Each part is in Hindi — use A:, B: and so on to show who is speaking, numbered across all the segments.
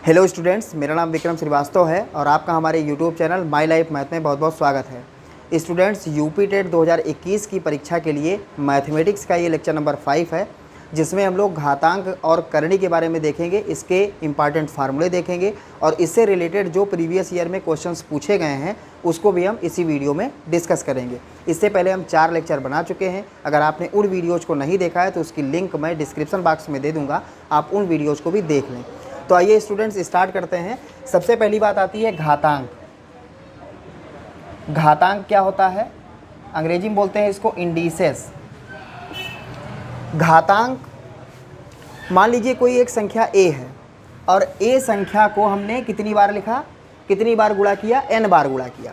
A: हेलो स्टूडेंट्स, मेरा नाम विक्रम श्रीवास्तव है और आपका हमारे YouTube channel my life math में बहुत बहुत स्वागत है। स्टूडेंट्स, यूपी टेट 2021 की परीक्षा के लिए मैथमेटिक्स का ये लेक्चर नंबर 5 है, जिसमें हम लोग घातांक और करणी के बारे में देखेंगे, इसके इंपॉर्टेंट फार्मूले देखेंगे और इससे रिलेटेड जो प्रीवियस ईयर में क्वेश्चंस पूछे गए हैं उसको भी हम इसी वीडियो में डिस्कस करेंगे। इससे पहले हम 4 लेक्चर बना चुके हैं। अगर आपने उन वीडियोज़ को नहीं देखा है तो उसकी लिंक मैं डिस्क्रिप्शन बॉक्स में दे दूँगा, आप उन वीडियोज़ को भी देख लें। तो आइए स्टूडेंट्स स्टार्ट करते हैं। सबसे पहली बात आती है घातांक। घातांक क्या होता है? अंग्रेजी में बोलते हैं इसको इंडिसेस। घातांक, मान लीजिए कोई एक संख्या a है और a संख्या को हमने कितनी बार लिखा, कितनी बार गुणा किया? n बार गुणा किया।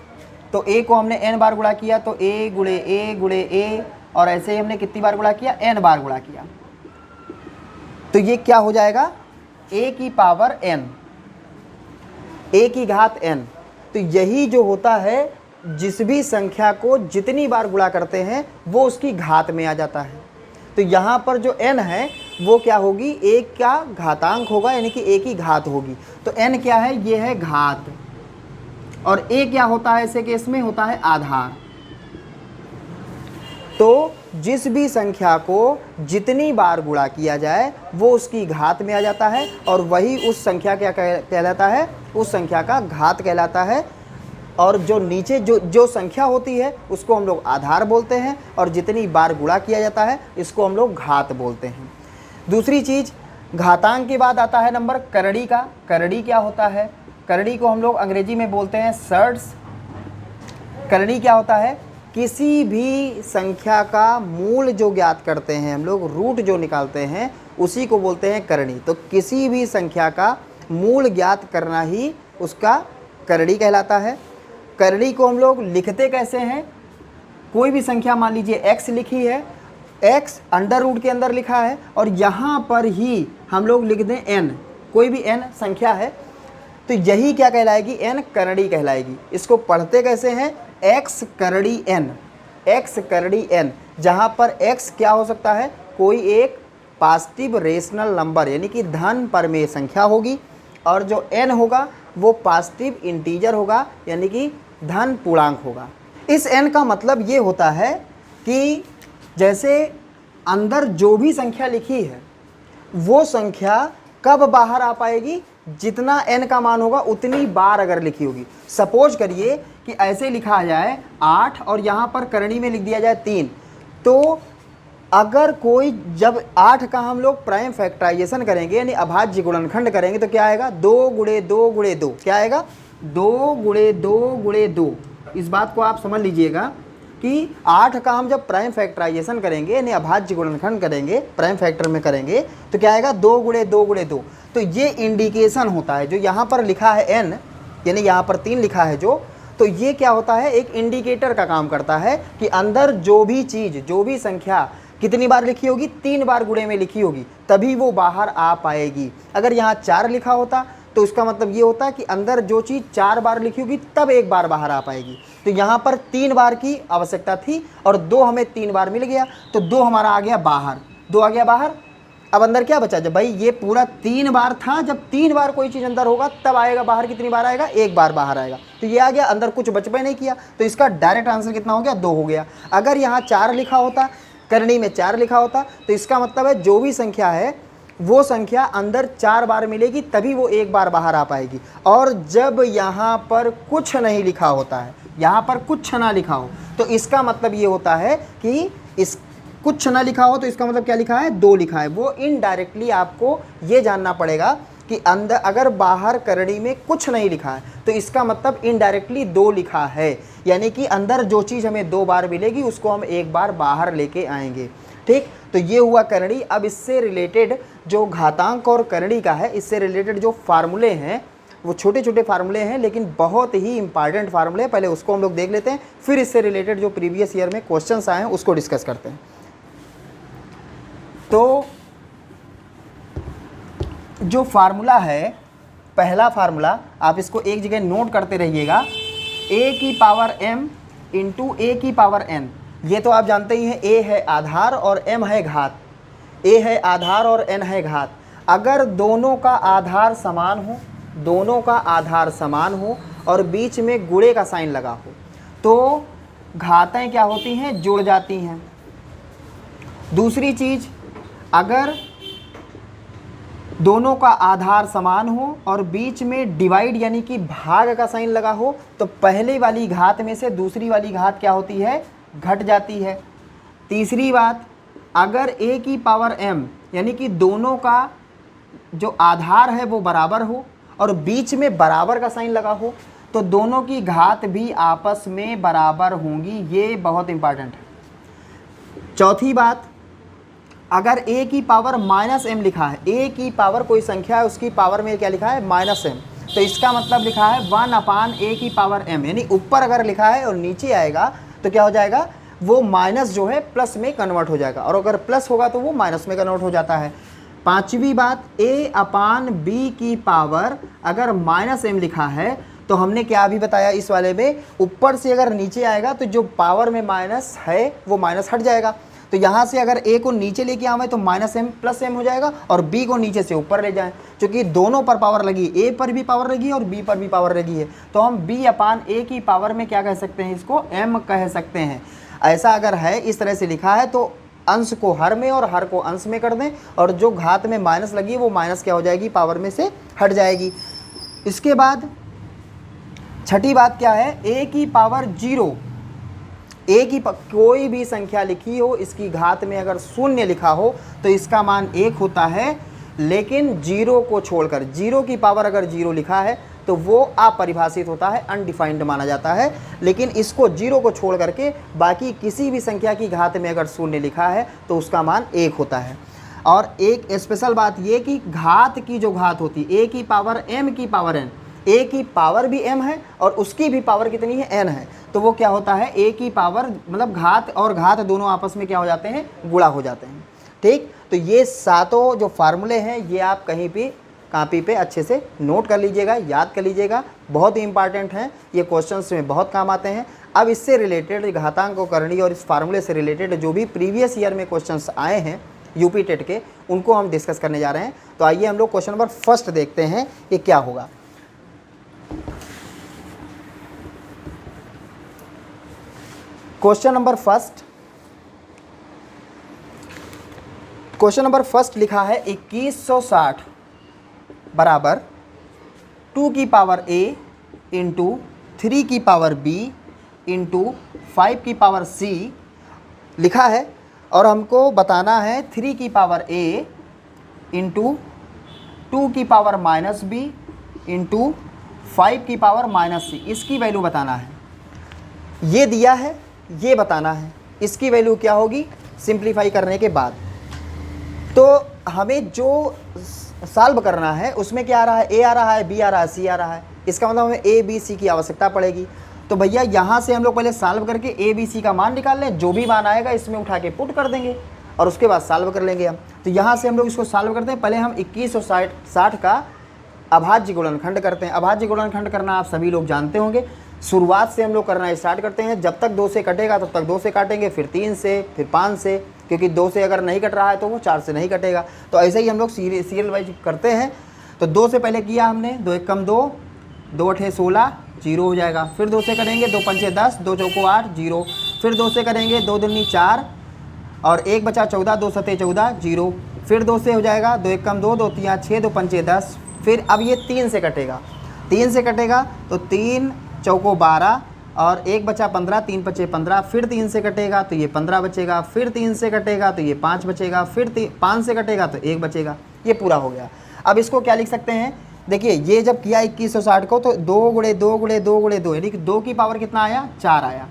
A: तो a को हमने n बार गुणा किया तो a गुणे a और ऐसे ही हमने कितनी बार गुणा किया? n बार गुणा किया। तो ये क्या हो जाएगा? a की पावर n, a की घात n। तो यही जो होता है, जिस भी संख्या को जितनी बार गुणा करते हैं वो उसकी घात में आ जाता है। तो यहाँ पर जो n है वो क्या होगी? a का घातांक होगा, यानी कि a की घात होगी। तो n क्या है? ये है घात। और a क्या होता है ऐसे केस में? होता है आधार। तो जिस भी संख्या को जितनी बार गुणा किया जाए वो उसकी घात में आ जाता है और वही उस संख्या क्या कहलाता है? उस संख्या का घात कहलाता है। और जो नीचे जो संख्या होती है उसको हम लोग आधार बोलते हैं और जितनी बार गुणा किया जाता है इसको हम लोग घात बोलते हैं। दूसरी चीज़, घातांक के बाद आता है नंबर करणी का। करणी क्या होता है? करणी को हम लोग अंग्रेजी में बोलते हैं सर्ड्स। करणी क्या होता है? किसी भी संख्या का मूल जो ज्ञात करते हैं हम लोग, रूट जो निकालते हैं, उसी को बोलते हैं करणी। तो किसी भी संख्या का मूल ज्ञात करना ही उसका करणी कहलाता है। करणी को हम लोग लिखते कैसे हैं? कोई भी संख्या मान लीजिए x लिखी है, x अंडर रूट के अंदर लिखा है और यहाँ पर ही हम लोग लिख दें n, कोई भी n संख्या है, तो यही क्या कहलाएगी? n करणी कहलाएगी। इसको पढ़ते कैसे हैं? x करणी n, x करणी n, जहाँ पर x क्या हो सकता है? कोई एक पॉजिटिव रेशनल नंबर यानी कि धन परमेय संख्या होगी और जो n होगा वो पॉजिटिव इंटीजर होगा यानी कि धन पूर्णांक होगा। इस n का मतलब ये होता है कि जैसे अंदर जो भी संख्या लिखी है वो संख्या कब बाहर आ पाएगी? जितना n का मान होगा उतनी बार अगर लिखी होगी। सपोज करिए कि ऐसे लिखा जाए 8 और यहाँ पर करणी में लिख दिया जाए 3, तो अगर कोई जब 8 का हम लोग प्राइम फैक्टराइजेशन करेंगे यानी अभाज्य गुणनखंड करेंगे तो क्या आएगा? 2 गुणे 2 गुणे 2। क्या आएगा? 2 गुणे 2 गुणे 2। इस बात को आप समझ लीजिएगा कि 8 का हम जब प्राइम फैक्टराइजेशन करेंगे यानी अभाज्य गुणनखंड करेंगे, प्राइम फैक्टर में करेंगे, तो क्या आएगा? 2 गुणे 2 गुणे 2। तो ये इंडिकेशन होता है। जो यहाँ पर लिखा है n, यानी यहाँ पर 3 लिखा है जो, तो ये क्या होता है? एक इंडिकेटर का काम करता है कि अंदर जो भी चीज़, जो भी संख्या कितनी बार लिखी होगी? 3 बार गुणे में लिखी होगी, तभी वो बाहर आ पाएगी। अगर यहाँ 4 लिखा होता तो उसका मतलब ये होता है कि अंदर जो चीज़ 4 बार लिखी होगी तब एक बार बाहर आ पाएगी। तो यहाँ पर 3 बार की आवश्यकता थी और 2 हमें 3 बार मिल गया, तो 2 हमारा आ गया बाहर, 2 आ गया बाहर। अब अंदर क्या बचा? जब भाई ये पूरा 3 बार था, जब 3 बार कोई चीज़ अंदर होगा तब आएगा बाहर। कितनी बार आएगा? 1 बार बाहर आएगा। तो ये आ गया, अंदर कुछ बचपे नहीं किया, तो इसका डायरेक्ट आंसर कितना हो गया? 2 हो गया। अगर यहाँ 4 लिखा होता, करणी में 4 लिखा होता, तो इसका मतलब है जो भी संख्या है वो संख्या अंदर 4 बार मिलेगी तभी वो 1 बार बाहर आ पाएगी। और जब यहाँ पर कुछ नहीं लिखा होता है, यहाँ पर कुछ ना लिखा हो, तो इसका मतलब ये होता है कि इस कुछ ना लिखा हो तो इसका मतलब क्या लिखा है? 2 लिखा है। वो इनडायरेक्टली आपको ये जानना पड़ेगा कि अंदर अगर बाहर करणी में कुछ नहीं लिखा है तो इसका मतलब इनडायरेक्टली 2 लिखा है, यानी कि अंदर जो चीज़ हमें 2 बार मिलेगी उसको हम 1 बार बाहर लेके आएंगे। ठीक, तो ये हुआ करणी। अब इससे रिलेटेड जो घातांक और करणी का है, इससे रिलेटेड जो फार्मूले हैं वो छोटे छोटे फार्मूले हैं लेकिन बहुत ही इंपॉर्टेंट फार्मूले हैं। पहले उसको हम लोग देख लेते हैं, फिर इससे रिलेटेड जो प्रीवियस ईयर में क्वेश्चंस आए हैं उसको डिस्कस करते हैं। तो जो फार्मूला है, पहला फार्मूला, आप इसको एक जगह नोट करते रहिएगा, a की पावर m इंटू a की पावर n। ये तो आप जानते ही हैं, a है आधार और m है घात। a है आधार और n है घात। अगर दोनों का आधार समान हो दोनों का आधार समान हो और बीच में गुणे का साइन लगा हो तो घातें क्या होती हैं, जुड़ जाती हैं। दूसरी चीज़, अगर दोनों का आधार समान हो और बीच में डिवाइड यानी कि भाग का साइन लगा हो तो पहले वाली घात में से दूसरी वाली घात क्या होती है, घट जाती है। तीसरी बात, अगर a की पावर m यानी कि दोनों का जो आधार है वो बराबर हो और बीच में बराबर का साइन लगा हो तो दोनों की घात भी आपस में बराबर होंगी, ये बहुत इंपॉर्टेंट है। चौथी बात, अगर a की पावर -m लिखा है, a की पावर कोई संख्या है उसकी पावर में क्या लिखा है, -m, तो इसका मतलब लिखा है 1/a की पावर m, यानी ऊपर अगर लिखा है और नीचे आएगा तो क्या हो जाएगा, वो माइनस जो है प्लस में कन्वर्ट हो जाएगा और अगर प्लस होगा तो वो माइनस में कन्वर्ट हो जाता है। पांचवी बात, a/b की पावर अगर -m लिखा है तो हमने क्या अभी बताया इस वाले में, ऊपर से अगर नीचे आएगा तो जो पावर में माइनस है वो माइनस हट जाएगा। तो यहाँ से अगर a को नीचे लेके आवे तो -m + m हो जाएगा और b को नीचे से ऊपर ले जाएं, क्योंकि दोनों पर पावर लगी, a पर भी पावर लगी है और b पर भी पावर लगी है, तो हम b/a की पावर में क्या कह सकते हैं, इसको m कह सकते हैं। ऐसा अगर है, इस तरह से लिखा है तो अंश को हर में और हर को अंश में कर दें और जो घात में माइनस लगी है वो माइनस क्या हो जाएगी, पावर में से हट जाएगी। इसके बाद छठी बात क्या है, a की पावर 0, a की कोई भी संख्या लिखी हो इसकी घात में अगर 0 लिखा हो तो इसका मान 1 होता है, लेकिन 0 को छोड़कर, 0 की पावर अगर 0 लिखा है तो वो अपरिभाषित होता है, अनडिफाइंड माना जाता है। लेकिन इसको 0 को छोड़ करके बाकी किसी भी संख्या की घात में अगर 0 लिखा है तो उसका मान 1 होता है। और एक स्पेशल बात ये कि घात की जो घात होती है, a की पावर m की पावर n, a की पावर भी m है और उसकी भी पावर कितनी है, n है, तो वो क्या होता है, a की पावर मतलब घात और घात दोनों आपस में क्या हो जाते हैं, गुणा हो जाते हैं। ठीक, तो ये सातों जो फार्मूले हैं ये आप कहीं भी कॉपी पे अच्छे से नोट कर लीजिएगा, याद कर लीजिएगा, बहुत ही इंपॉर्टेंट हैं, ये क्वेश्चंस में बहुत काम आते हैं। अब इससे रिलेटेड घातांक को करनी और इस फार्मूले से रिलेटेड जो भी प्रीवियस ईयर में क्वेश्चंस आए हैं यूपी टेट के, उनको हम डिस्कस करने जा रहे हैं। तो आइए हम लोग क्वेश्चन नंबर फर्स्ट देखते हैं ये क्या होगा। क्वेश्चन नंबर फर्स्ट लिखा है 2160 बराबर 2 की पावर a इंटू 3 की पावर b इंटू 5 की पावर c लिखा है और हमको बताना है 3 की पावर a इंटू 2 की पावर -b इंटू 5 की पावर -c, इसकी वैल्यू बताना है। ये दिया है, ये बताना है, इसकी वैल्यू क्या होगी सिंप्लीफाई करने के बाद। तो हमें जो सॉल्व करना है उसमें क्या आ रहा है, a आ रहा है, b आ रहा है, c आ रहा है, इसका मतलब हमें a b c की आवश्यकता पड़ेगी। तो भैया यहाँ से हम लोग पहले सॉल्व करके a b c का मान निकाल लें, जो भी मान आएगा इसमें उठा के पुट कर देंगे और उसके बाद सॉल्व कर लेंगे हम। तो यहाँ से हम लोग इसको सॉल्व करते हैं, पहले हम 2160 का अभाज्य गुणनखंड करते हैं। अभाज्य गुणनखंड करना आप सभी लोग जानते होंगे, शुरुआत से हम लोग करना स्टार्ट करते हैं, जब तक 2 से कटेगा तब तक 2 से काटेंगे, फिर 3 से, फिर 5 से, क्योंकि 2 से अगर नहीं कट रहा है तो वो 4 से नहीं कटेगा। तो ऐसे ही हम लोग सीरियल वाइज करते हैं। तो 2 से पहले किया हमने, 2 1 कम 2, 2 8 16, 0 हो जाएगा। फिर 2 से करेंगे, 2 5 10, 2 चौको 8, 0। फिर 2 से करेंगे, 2 दूनी 4 और 1 बचा 14, 2 7 14, 0। फिर 2 से हो जाएगा, 2 1 कम 2, 2 3 6, 2 5 10। फिर अब ये 3 से कटेगा, 3 से कटेगा तो 3 चौको 12 और 1 बचा 15, 3 5 15। फिर 3 से कटेगा तो ये 15 बचेगा, फिर 3 से कटेगा तो ये 5 बचेगा, फिर 5 से कटेगा तो 1 बचेगा। ये पूरा हो गया। अब इसको क्या लिख सकते हैं, देखिए ये जब किया 2160 को तो 2 गुणे 2 गुणे 2 गुणे 2 यानी कि 2 की पावर कितना आया, 4 आया।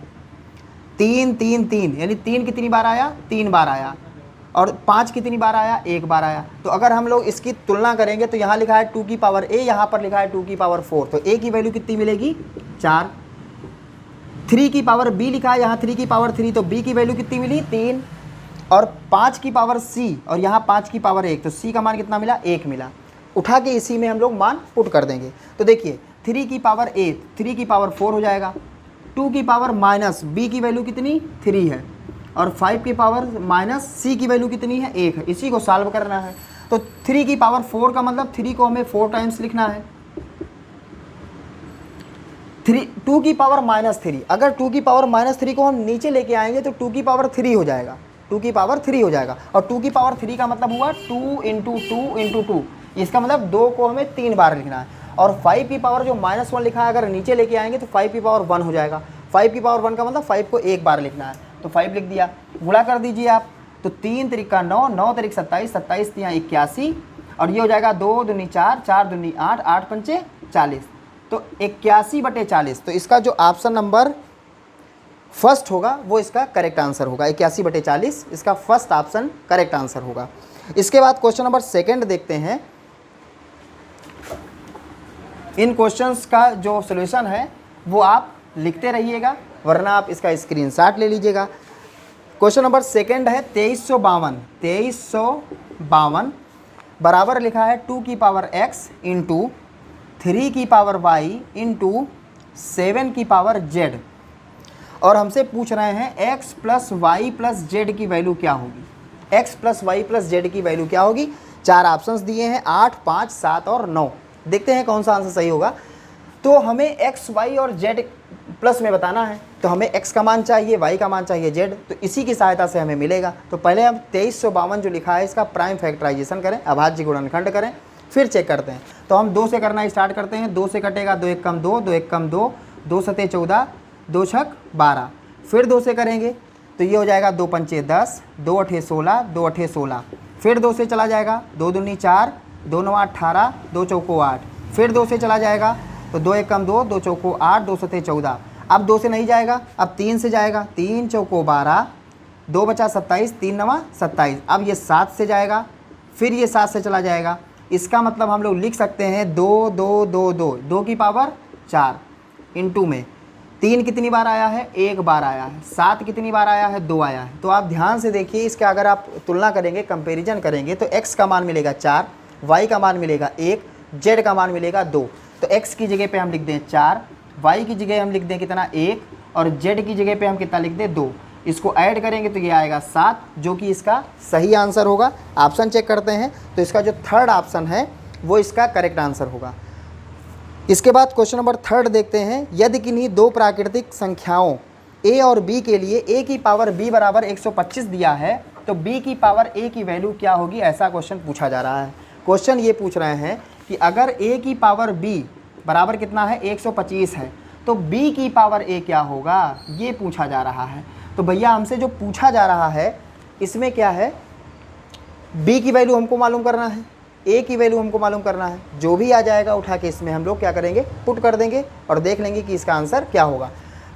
A: 3 3 3 यानी 3 कितनी बार आया, 3 बार आया। और 5 कितनी बार आया, 1 बार आया। तो अगर हम लोग इसकी तुलना करेंगे तो यहाँ लिखा है 2 की पावर a, यहाँ पर लिखा है 2 की पावर 4, तो a की वैल्यू कितनी मिलेगी, 4। 3 की पावर b लिखा है, यहाँ 3 की पावर 3, तो b की वैल्यू कितनी मिली, 3। और 5 की पावर c और यहाँ 5 की पावर 1, तो c का मान कितना मिला, 1 मिला। उठा के इसी में हम लोग मान पुट कर देंगे। तो देखिए 3 की पावर a 3 की पावर 4 हो जाएगा, 2 की पावर माइनस b की वैल्यू कितनी, 3 है, और 5 की पावर माइनस c की वैल्यू कितनी है, 1 है। इसी को सॉल्व करना है। तो 3 की पावर 4 का मतलब 3 को हमें 4 टाइम्स लिखना है, 2 की पावर -3, अगर 2 की पावर -3 को हम नीचे लेके आएंगे तो 2 की पावर 3 हो जाएगा, 2 की पावर 3 हो जाएगा। और 2 की पावर 3 का मतलब हुआ 2 × 2 × 2, इसका मतलब 2 को हमें 3 बार लिखना है। और 5 की पावर जो -1 लिखा है अगर नीचे लेके आएंगे तो 5 की पावर 1 हो जाएगा। 5 की पावर 1 का मतलब 5 को एक बार लिखना है, तो 5 लिख दिया। गुणा कर दीजिए आप, तो 3 त्रिका 9, 9 त्रिक 27, 27 तियाँ 81, और ये हो जाएगा 2 दूनी 4, 4 दूनी 8, 8 पंचे 40, तो 81/40। तो इसका जो ऑप्शन नंबर फर्स्ट होगा वो इसका करेक्ट आंसर होगा। 81/40 इसका फर्स्ट ऑप्शन करेक्ट आंसर होगा। इसके बाद क्वेश्चन नंबर सेकंड देखते हैं। इन क्वेश्चंस का जो सॉल्यूशन है वो आप लिखते रहिएगा, वरना आप इसका स्क्रीनशॉट ले लीजिएगा। क्वेश्चन नंबर सेकंड है 2352 बराबर लिखा है 2 की पावर x इंटू 3 की पावर y इंटू 7 की पावर z, और हमसे पूछ रहे हैं x plus y plus z की वैल्यू क्या होगी। x plus y plus z की वैल्यू क्या होगी। 4 ऑप्शंस दिए हैं 8, 5, 7 और 9। देखते हैं कौन सा आंसर सही होगा। तो हमें x, y और z प्लस में बताना है, तो हमें x का मान चाहिए, y का मान चाहिए, z, तो इसी की सहायता से हमें मिलेगा। तो पहले हम 2352 जो लिखा है इसका प्राइम फैक्टराइजेशन करें, अभाज्य गुणनखंड करें, फिर चेक करते हैं। तो हम 2 से करना स्टार्ट करते हैं। 2 से कटेगा 2 × 1 = 2, 2 × 1 = 2, 2 × 7 = 14, 2 × 6 = 12। फिर 2 से करेंगे तो ये हो जाएगा 2 × 5 = 10, 2 × 8 = 16, 2 × 8 = 16। फिर 2 से चला जाएगा, 2 दूनी 4, 2 × 9 = 18, 2 × 4 = 8। फिर 2 से चला जाएगा तो 2 × 1 = 2, 2 × 4 = 8, 2 × 7 = 14। अब 2 से नहीं जाएगा, अब 3 से जाएगा, 3 × 4 = 12, 2 बचा 27, 3 × 9 = 27। अब ये 7 से जाएगा, फिर ये 7 से चला जाएगा। इसका मतलब हम लोग लिख सकते हैं 2 2 2 2, 2 की पावर 4 इंटू में 3 कितनी बार आया है, 1 बार आया है। 7 कितनी बार आया है, 2 आया है। तो आप ध्यान से देखिए, इसका अगर आप तुलना करेंगे, कंपैरिजन करेंगे, तो x का मान मिलेगा 4, y का मान मिलेगा 1, z का मान मिलेगा 2। तो x की जगह पे हम लिख दें 4, y की जगह हम लिख दें कितना 1, और z की जगह पे हम कितना लिख दें 2। इसको ऐड करेंगे तो ये आएगा 7, जो कि इसका सही आंसर होगा। ऑप्शन चेक करते हैं, तो इसका जो थर्ड ऑप्शन है वो इसका करेक्ट आंसर होगा। इसके बाद क्वेश्चन नंबर थर्ड देखते हैं। यदि किन्हीं दो प्राकृतिक संख्याओं a और b के लिए a की पावर b बराबर 125 दिया है, तो b की पावर a की वैल्यू क्या होगी, ऐसा क्वेश्चन पूछा जा रहा है। क्वेश्चन ये पूछ रहे हैं कि अगर a की पावर b बराबर कितना है, 125 है, तो b की पावर a क्या होगा, ये पूछा जा रहा है। तो भैया हमसे जो पूछा जा रहा है इसमें क्या है, b की वैल्यू हमको मालूम करना है, a की वैल्यू हमको मालूम करना है। जो भी आ जाएगा उठा के इसमें हम लोग क्या करेंगे, पुट कर देंगे और देख लेंगे कि इसका आंसर क्या होगा।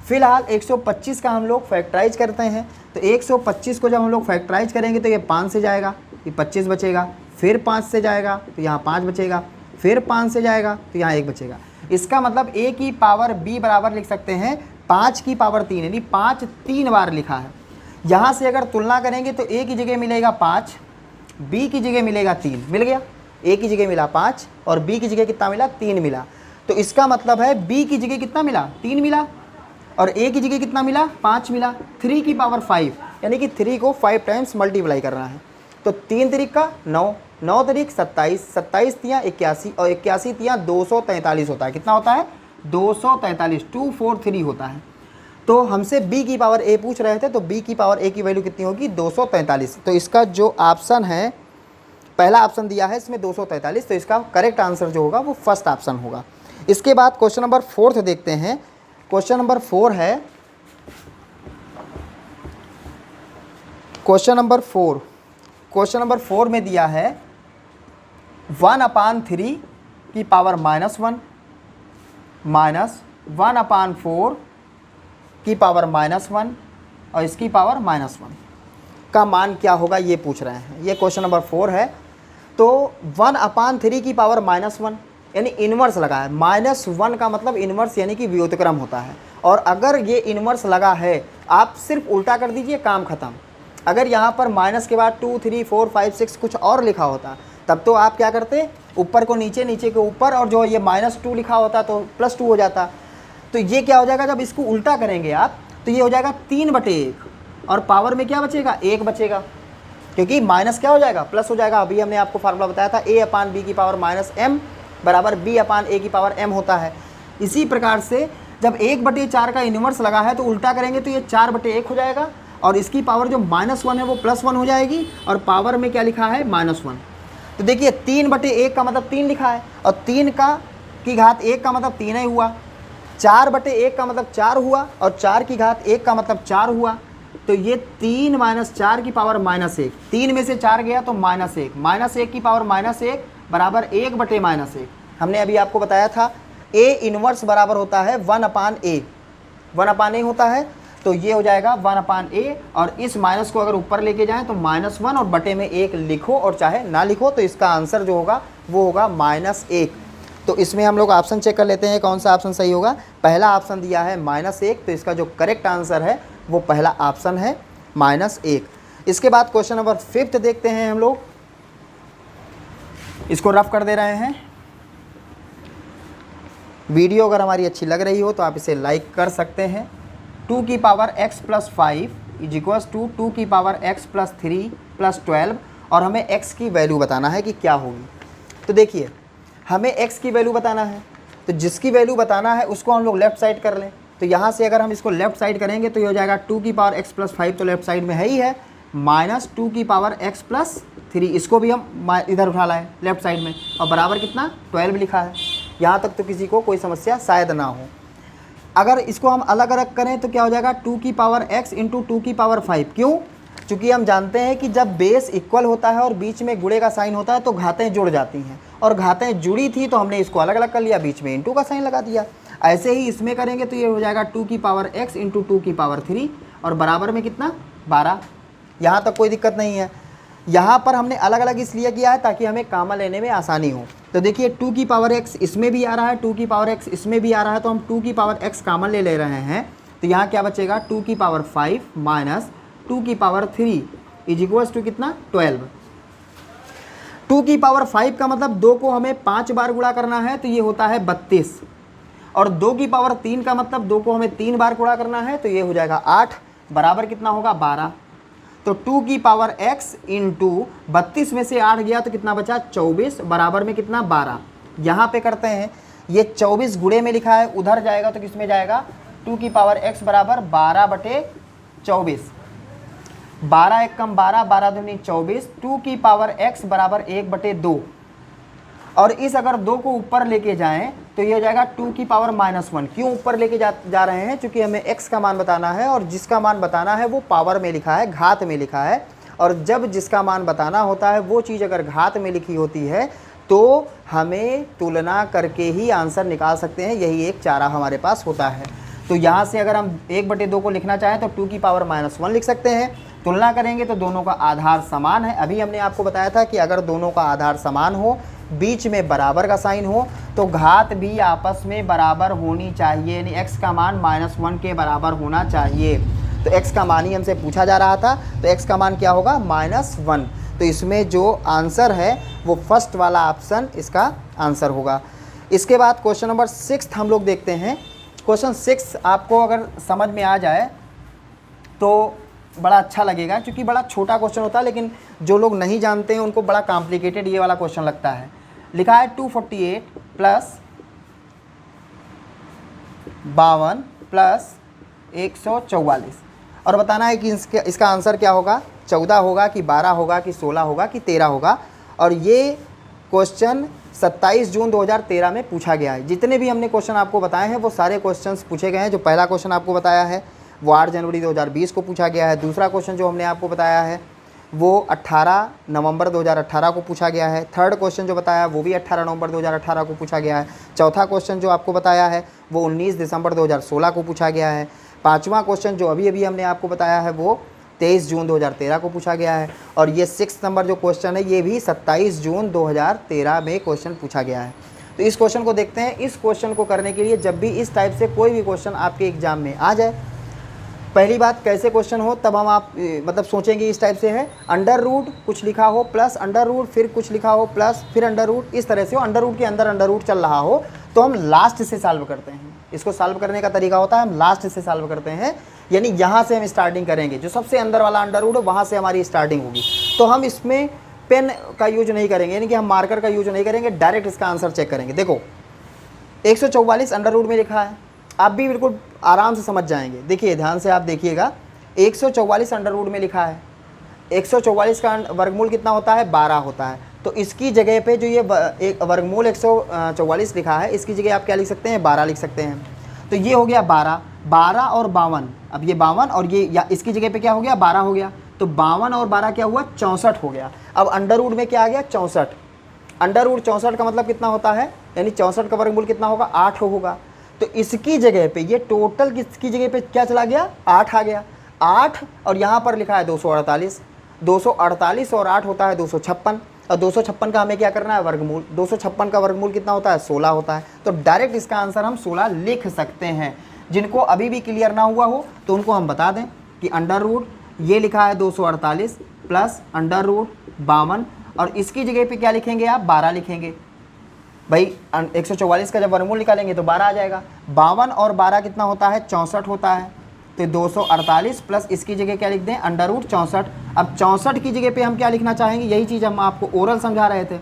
A: फिलहाल 125 का हम लोग फैक्टराइज करते हैं। तो 125 को जब हम लोग फैक्टराइज करेंगे तो ये 5 से जाएगा, ये 25 बचेगा, फिर 5 से जाएगा तो यहाँ 5 बचेगा, फिर 5 से जाएगा तो यहाँ 1 बचेगा। इसका मतलब a की पावर b बराबर लिख सकते हैं 5 की पावर 3, यानी 5 3 बार लिखा है। यहाँ से अगर तुलना करेंगे तो a की जगह मिलेगा 5, b की जगह मिलेगा 3, मिल गया। a की जगह मिला 5 और b की जगह कितना मिला, 3 मिला। तो इसका मतलब है b की जगह कितना मिला, 3 मिला, और a की जगह कितना मिला, 5 मिला। 3 की पावर 5, यानी कि 3 को 5 टाइम्स मल्टीप्लाई करना है। तो 3 तरीक का 9, 9 तरीक 27, 27 तियाँ 81, और 81 तियाँ 243 होता है। कितना होता है, 243, 243 होता है। तो हमसे b की पावर a पूछ रहे थे, तो b की पावर a की वैल्यू कितनी होगी, 243। तो इसका जो ऑप्शन है, पहला ऑप्शन दिया है इसमें 243, तो इसका करेक्ट आंसर जो होगा वो फर्स्ट ऑप्शन होगा। इसके बाद क्वेश्चन नंबर 4 देखते हैं। क्वेश्चन नंबर 4 है, क्वेश्चन नंबर 4 में दिया है 1/3 की पावर -1 माइनस 1/4 की पावर -1 और इसकी पावर -1 का मान क्या होगा, ये पूछ रहे हैं। ये क्वेश्चन नंबर 4 है। तो 1/3 की पावर -1 यानी इन्वर्स लगा है। -1 का मतलब इन्वर्स यानी कि व्युत्क्रम होता है। और अगर ये इन्वर्स लगा है, आप सिर्फ उल्टा कर दीजिए, काम खत्म। अगर यहाँ पर माइनस के बाद 2 3 4 5 6 कुछ और लिखा होता, तब तो आप क्या करते, ऊपर को नीचे, नीचे को ऊपर, और जो ये -2 लिखा होता तो +2 हो जाता। तो ये क्या हो जाएगा, जब इसको उल्टा करेंगे आप, तो ये हो जाएगा 3/1, और पावर में क्या बचेगा, 1 बचेगा, क्योंकि माइनस क्या हो जाएगा, प्लस हो जाएगा। अभी हमने आपको फार्मूला बताया था, a/b की पावर -m बराबर b/a की पावर m होता है। इसी प्रकार से जब 1/4 का इन्वर्स लगा है तो उल्टा करेंगे तो ये 4/1 हो जाएगा, और इसकी पावर जो -1 है वो +1 हो जाएगी, और पावर में क्या लिखा है -1। तो देखिए 3/1 का मतलब 3 लिखा है, और 3 की घात 1 का मतलब 3 ही हुआ, 4/1 का मतलब 4 हुआ, और 4 की घात 1 का मतलब 4 हुआ। तो ये 3 - 4 की पावर -1, 3 में से 4 गया तो -1, -1 की पावर -1 बराबर 1/-1। हमने अभी आपको बताया था A इनवर्स बराबर होता है 1/A, 1/A होता है, तो ये हो जाएगा 1/A, और इस माइनस को अगर ऊपर लेके जाएं तो -1 और बटे में 1 लिखो, और चाहे ना लिखो, तो इसका आंसर जो होगा वो होगा -1। तो इसमें हम लोग ऑप्शन चेक कर लेते हैं कौन सा ऑप्शन सही होगा। पहला ऑप्शन दिया है -1, तो इसका जो करेक्ट आंसर है वो पहला ऑप्शन है -1। इसके बाद क्वेश्चन नंबर 5 देखते हैं हम लोग, इसको रफ कर दे रहे हैं। वीडियो अगर हमारी अच्छी लग रही हो तो आप इसे लाइक कर सकते हैं। 2 की पावर x + 5 = 2 की पावर x + 3 + 12, और हमें x की वैल्यू बताना है कि क्या होगी। तो देखिए हमें x की वैल्यू बताना है, तो जिसकी वैल्यू बताना है उसको हम लोग लेफ्ट साइड कर लें। तो यहाँ से अगर हम इसको लेफ्ट साइड करेंगे तो ये हो जाएगा 2 की पावर x + 5, तो लेफ्ट साइड में है ही है, -2 की पावर x + 3, इसको भी हम इधर उठा लाए लेफ्ट साइड में, और बराबर कितना 12 लिखा है। यहाँ तक तो किसी को कोई समस्या शायद ना हो। अगर इसको हम अलग अलग करें तो क्या हो जाएगा 2 की पावर x × 2 की पावर 5। क्यों? चूँकि हम जानते हैं कि जब बेस इक्वल होता है और बीच में गुणे का साइन होता है तो घातें जुड़ जाती हैं, और घातें जुड़ी थी तो हमने इसको अलग अलग कर लिया, बीच में × का साइन लगा दिया। ऐसे ही इसमें करेंगे तो ये हो जाएगा 2 की पावर x × 2 की पावर 3, और बराबर में कितना 12। यहाँ तक कोई दिक्कत नहीं है। यहाँ पर हमने अलग अलग इसलिए किया है ताकि हमें कामा लेने में आसानी हो। तो देखिए 2 की पावर x इसमें भी आ रहा है, 2 की पावर x इसमें भी आ रहा है, तो हम 2 की पावर x कामन ले रहे हैं। तो यहाँ क्या बचेगा 2 की पावर 5 - 2 की पावर 3 = कितना 12। 2 की पावर 5 का मतलब 2 को हमें 5 बार गुणा करना है, तो ये होता है 32, और 2 की पावर 3 का मतलब 2 को हमें 3 बार गुणा करना है, तो ये हो जाएगा 8, बराबर कितना होगा 12। तो 2 की पावर x × 32 में से 8 गया तो कितना बचा 24, बराबर में कितना 12। यहाँ पे करते हैं, ये 24 गुणे में लिखा है, उधर जाएगा तो किस में जाएगा 2 की पावर x बराबर 12/24, 12 × 1 = 12, 12 दूनी 24, 2 की पावर x बराबर 1/2, और इस अगर 2 को ऊपर लेके जाएं तो ये हो जाएगा 2 की पावर -1। क्यों ऊपर लेके जा रहे हैं? क्योंकि हमें x का मान बताना है, और जिसका मान बताना है वो पावर में लिखा है, घात में लिखा है, और जब जिसका मान बताना होता है वो चीज़ अगर घात में लिखी होती है तो हमें तुलना करके ही आंसर निकाल सकते हैं, यही एक चारा हमारे पास होता है। तो यहाँ से अगर हम 1/2 को लिखना चाहें तो 2 की पावर -1 लिख सकते हैं। तुलना करेंगे तो दोनों का आधार समान है। अभी हमने आपको बताया था कि अगर दोनों का आधार समान हो, बीच में बराबर का साइन हो, तो घात भी आपस में बराबर होनी चाहिए, यानी x का मान -1 के बराबर होना चाहिए। तो x का मान ही हमसे पूछा जा रहा था, तो x का मान क्या होगा -1। तो इसमें जो आंसर है वो फर्स्ट वाला ऑप्शन इसका आंसर होगा। इसके बाद क्वेश्चन नंबर 6 हम लोग देखते हैं। क्वेश्चन 6 आपको अगर समझ में आ जाए तो बड़ा अच्छा लगेगा, क्योंकि बड़ा छोटा क्वेश्चन होता है, लेकिन जो लोग नहीं जानते हैं उनको बड़ा कॉम्प्लिकेटेड ये वाला क्वेश्चन लगता है। लिखा है 248 + 52 + 144, और बताना है कि इसका आंसर क्या होगा, 14 होगा कि 12 होगा कि 16 होगा कि 13 होगा। और ये क्वेश्चन 27 जून 2013 में पूछा गया है। जितने भी हमने क्वेश्चन आपको बताए हैं वो सारे क्वेश्चंस पूछे गए हैं। जो पहला क्वेश्चन आपको बताया है वो 8 जनवरी 2020 को पूछा गया है। दूसरा क्वेश्चन जो हमने आपको बताया है वो 18 नवंबर 2018 को पूछा गया है। थर्ड क्वेश्चन जो बताया वो भी 18 नवंबर 2018 को पूछा गया है। चौथा क्वेश्चन जो आपको बताया है वो 19 दिसंबर 2016 को पूछा गया है। पाँचवा क्वेश्चन जो अभी अभी हमने आपको बताया है वो 23 जून 2013 को पूछा गया है। और ये 6 नंबर जो क्वेश्चन है ये भी 27 जून 2013 में क्वेश्चन पूछा गया है। तो इस क्वेश्चन को देखते हैं। इस क्वेश्चन को करने के लिए जब भी इस टाइप से कोई भी क्वेश्चन आपके एग्जाम में आ जाए, पहली बात कैसे क्वेश्चन हो तब हम आप मतलब सोचेंगे इस टाइप से है, अंडर रूट कुछ लिखा हो प्लस अंडर रूट फिर कुछ लिखा हो प्लस फिर अंडर रूट, इस तरह से हो, अंडर रूट के अंदर अंडर रूट चल रहा हो तो हम लास्ट से सॉल्व करते हैं। इसको सॉल्व करने का तरीका होता है हम लास्ट से सॉल्व करते हैं, यानी यहाँ से हम स्टार्टिंग करेंगे, जो सबसे अंदर वाला अंडर रूट है वहाँ से हमारी स्टार्टिंग होगी। तो हम इसमें पेन का यूज नहीं करेंगे, यानी कि हम मार्कर का यूज नहीं करेंगे, डायरेक्ट इसका आंसर चेक करेंगे। देखो 144 अंडर रूट में लिखा है, आप भी बिल्कुल आराम से समझ जाएंगे। देखिए ध्यान से आप देखिएगा, 144 अंडर रूट में लिखा है, 144 का वर्गमूल कितना होता है, 12 होता है। तो इसकी जगह पे जो ये एक वर्गमूल 144 लिखा है, इसकी जगह आप क्या लिख सकते हैं, 12 लिख सकते हैं। तो ये हो गया 12, 12 और 52, अब ये 52 और ये या इसकी जगह पे क्या हो गया, 12 हो गया। तो 52 और 12 क्या हुआ, 64 हो गया। अब अंडर रूट में क्या आ गया, 64। अंडर रूट 64 का मतलब कितना होता है, यानी 64 का वर्गमूल कितना होगा, 8 होगा। तो इसकी जगह पे ये टोटल किसकी जगह पे क्या चला गया, 8 आ गया। 8 और यहाँ पर लिखा है 248, 248 और 8 होता है 256, और 256 का हमें क्या करना है, वर्गमूल। 256 का वर्गमूल कितना होता है, 16 होता है। तो डायरेक्ट इसका आंसर हम 16 लिख सकते हैं। जिनको अभी भी क्लियर ना हुआ हो तो उनको हम बता दें कि अंडर रूट ये लिखा है 248 प्लस अंडर रूट 52, और इसकी जगह पे क्या लिखेंगे आप, 12 लिखेंगे। भाई 144 का जब वर्गमूल निकालेंगे तो 12 आ जाएगा। 52 और 12 कितना होता है, 64 होता है। तो 248 प्लस इसकी जगह क्या लिख दें, अंडर रूट 64। अब 64 की जगह पे हम क्या लिखना चाहेंगे, यही चीज़ हम आपको ओरल समझा रहे थे।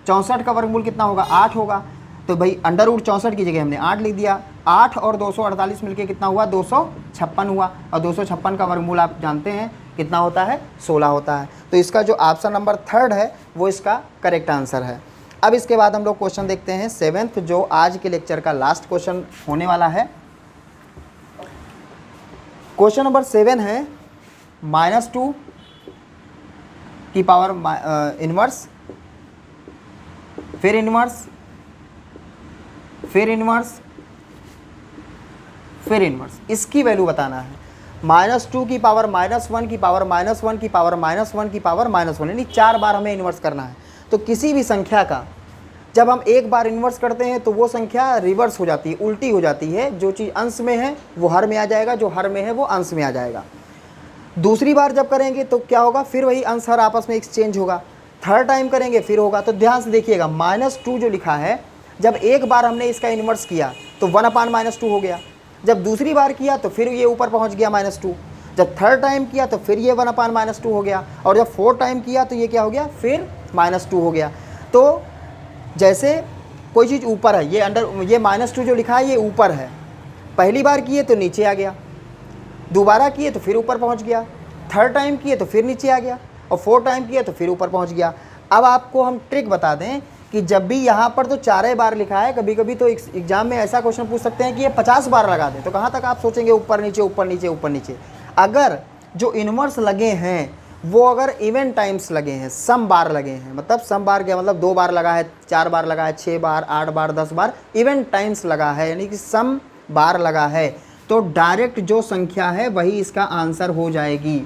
A: 64 का वर्गमूल कितना होगा, 8 होगा। तो भाई अंडर रूट 64 की जगह हमने 8 लिख दिया। 8 और 248 मिलके कितना हुआ, 256 हुआ। और 256 का वर्गमूल आप जानते हैं कितना होता है, 16 होता है। तो इसका जो ऑप्शन नंबर 3 है वो इसका करेक्ट आंसर है। अब इसके बाद हम लोग क्वेश्चन देखते हैं 7th, जो आज के लेक्चर का लास्ट क्वेश्चन होने वाला है। क्वेश्चन नंबर 7 है -2 की पावर इनवर्स, फिर इनवर्स, फिर इनवर्स, फिर इनवर्स। इसकी वैल्यू बताना है। -2 की पावर -1 की पावर -1 की पावर -1 की पावर -1, यानी 4 बार हमें इन्वर्स करना है। तो किसी भी संख्या का जब हम एक बार इन्वर्स करते हैं तो वो संख्या रिवर्स हो जाती है, उल्टी हो जाती है। जो चीज़ अंश में है वो हर में आ जाएगा, जो हर में है वो अंश में आ जाएगा। दूसरी बार जब करेंगे तो क्या होगा, फिर वही अंश हर आपस में एक्सचेंज होगा। थर्ड टाइम करेंगे फिर होगा। तो ध्यान से देखिएगा, -2 जो लिखा है, जब एक बार हमने इसका इन्वर्स किया तो 1/-2 हो गया। जब दूसरी बार किया तो फिर ये ऊपर पहुंच गया -2। जब थर्ड टाइम किया तो फिर ये 1/-2 हो गया। और जब फोर्थ टाइम किया तो ये क्या हो गया, फिर -2 हो गया। तो जैसे कोई चीज़ ऊपर है, ये -2 जो लिखा है ये ऊपर है। पहली बार किए तो नीचे आ गया, दोबारा किए तो फिर ऊपर पहुंच गया, थर्ड टाइम किए तो फिर नीचे आ गया, और फोर्थ टाइम किए तो फिर ऊपर पहुंच गया। अब आपको हम ट्रिक बता दें कि जब भी यहाँ पर तो 4 बार लिखा है, कभी कभी तो एग्जाम में ऐसा क्वेश्चन पूछ सकते हैं कि ये 50 बार लगा दें। तो कहाँ तक आप सोचेंगे, ऊपर नीचे ऊपर नीचे ऊपर नीचे। अगर जो इन्वर्स लगे हैं वो अगर इवन टाइम्स लगे हैं, सम बार लगे हैं, मतलब सम बार क्या मतलब 2 बार लगा है, 4 बार लगा है, 6 बार, 8 बार, 10 बार, इवन टाइम्स लगा है, यानी कि सम बार लगा है, तो डायरेक्ट जो संख्या है वही इसका आंसर हो जाएगी।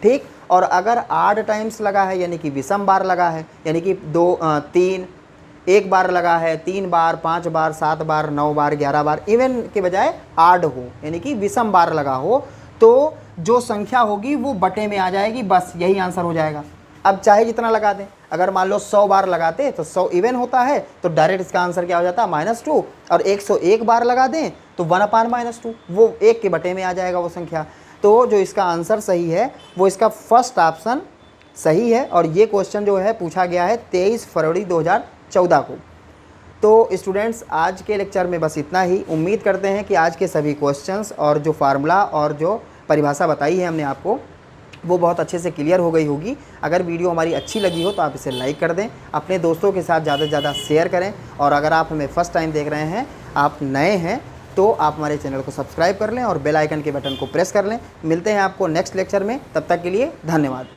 A: ठीक। और अगर आड टाइम्स लगा है, यानी कि विषम बार लगा है, यानी कि 2, 3 एक बार लगा है, 3 बार, 5 बार, 7 बार, 9 बार, 11 बार, इवन के बजाय आड हो, यानी कि विषम बार लगा हो, तो जो संख्या होगी वो बटे में आ जाएगी। बस यही आंसर हो जाएगा। अब चाहे जितना लगा दें, अगर मान लो 100 बार लगाते तो 100 इवन होता है, तो डायरेक्ट इसका आंसर क्या हो जाता है, -2। और 101 बार लगा दें तो 1/-2, वो 1 के बटे में आ जाएगा वो संख्या। तो जो इसका आंसर सही है वो इसका फर्स्ट ऑप्शन सही है। और ये क्वेश्चन जो है पूछा गया है 23 फरवरी 2014 को। तो स्टूडेंट्स, आज के लेक्चर में बस इतना ही। उम्मीद करते हैं कि आज के सभी क्वेश्चंस और जो फार्मूला और जो परिभाषा बताई है हमने आपको, वो बहुत अच्छे से क्लियर हो गई होगी। अगर वीडियो हमारी अच्छी लगी हो तो आप इसे लाइक कर दें, अपने दोस्तों के साथ ज़्यादा से ज़्यादा शेयर करें। और अगर आप हमें फर्स्ट टाइम देख रहे हैं, आप नए हैं, तो आप हमारे चैनल को सब्सक्राइब कर लें और बेल आइकन के बटन को प्रेस कर लें। मिलते हैं आपको नेक्स्ट लेक्चर में, तब तक के लिए धन्यवाद।